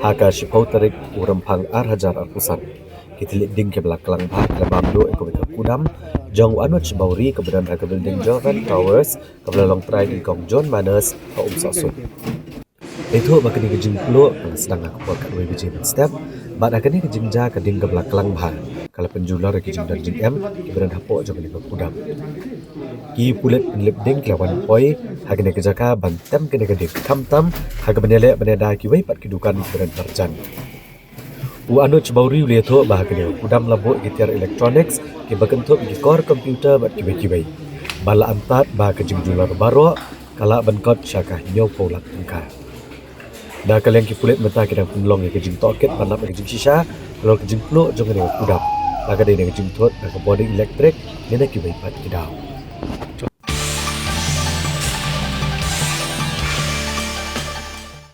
haka shipau tarik urampang arhajar arpusan kitilik ding ke belakang bah kelabam do ekobeka kudam jong anuch bauri keberan haka building Jovan Towers kebelalong try di kong John Manus ka umsasun itu bakani kejing pulo sedang aku buat kat WBJ step bad akani kejing ja keding ke belakang bah kalau penjular kejing dan jing M keberan hapok jong ni kudam ki pulet penlip ding kelawan poi hagane kejaka bantem kene keding tam haga benele beneda ki wei pat kedukan keberan terjan u anu chbauri letho bahagane udam labo gitiar electronics ki bakentuk ki core computer bat ki wei bala antat ba kejing jular baro kala bankot syakah nyo polak tengka dah kalian ki pulet meta kedang penlong ke jing toket panap ke jing shisha kalau ke jing plo jong ne udap laga de ke jing thot ke body electric ne ki wei pat kidau